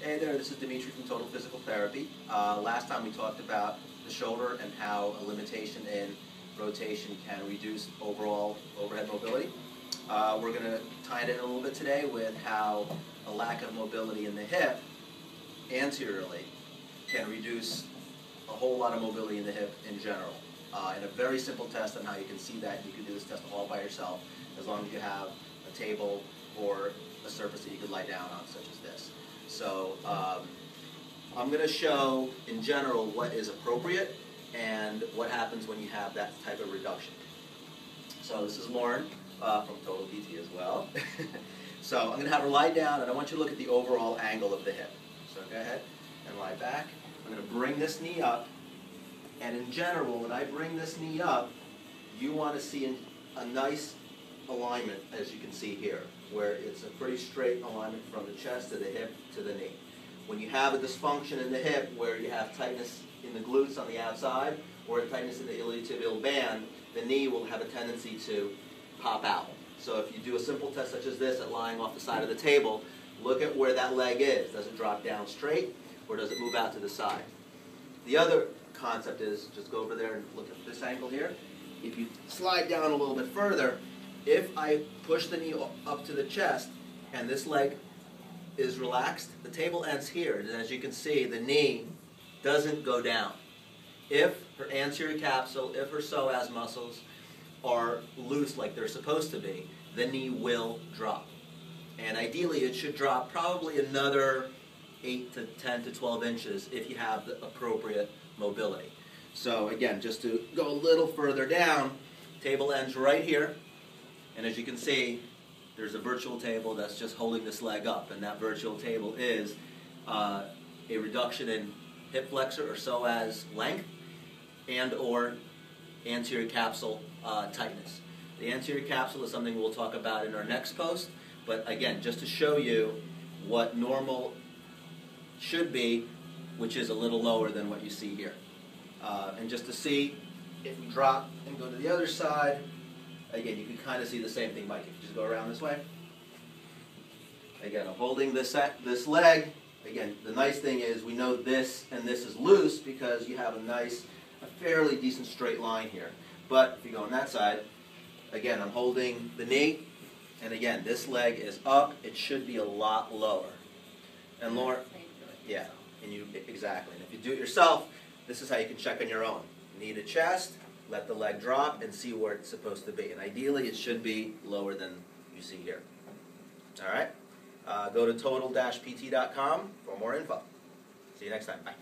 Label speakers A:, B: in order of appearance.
A: Hey there, this is Dimitri from Total Physical Therapy. Last time we talked about the shoulder and how a limitation in rotation can reduce overall overhead mobility. We're going to tie it in a little bit today with how a lack of mobility in the hip anteriorly can reduce a whole lot of mobility in the hip in general. And a very simple test on how you can see that. You can do this test all by yourself as long as you have a table or a surface that you could lie down on, such as this. So I'm going to show in general what is appropriate and what happens when you have that type of reduction. So this is Lauren from Total PT as well. So I'm going to have her lie down, and I want you to look at the overall angle of the hip. So go ahead and lie back. I'm going to bring this knee up, and in general, when I bring this knee up, you want to see a nice alignment, as you can see here, where it's a pretty straight alignment from the chest to the hip to the knee. When you have a dysfunction in the hip where you have tightness in the glutes on the outside or a tightness in the iliotibial band, the knee will have a tendency to pop out. So if you do a simple test such as this at lying off the side of the table, look at where that leg is. Does it drop down straight or does it move out to the side? The other concept is, just go over there and look at this angle here. If you slide down a little bit further, if I push the knee up to the chest and this leg is relaxed, the table ends here. And as you can see, the knee doesn't go down. If her anterior capsule, if her psoas muscles are loose like they're supposed to be, the knee will drop. And ideally it should drop probably another 8 to 10 to 12 inches if you have the appropriate mobility. So again, just to go a little further down, table ends right here. And as you can see, there's a virtual table that's just holding this leg up, and that virtual table is a reduction in hip flexor or psoas length and or anterior capsule tightness. The anterior capsule is something we'll talk about in our next post, but again, just to show you what normal should be, which is a little lower than what you see here. And just to see, if we drop and go to the other side, again, you can kind of see the same thing, Mike. If you just go around this way. Again, I'm holding this leg. Again, the nice thing is we know this and this is loose because you have a fairly decent straight line here. But if you go on that side, again, I'm holding the knee. And again, this leg is up. It should be a lot lower. And Lauren, yeah, exactly. And if you do it yourself, this is how you can check on your own. Knee to chest. Let the leg drop and see where it's supposed to be. And ideally, it should be lower than you see here. All right? Go to total-pt.com for more info. See you next time. Bye.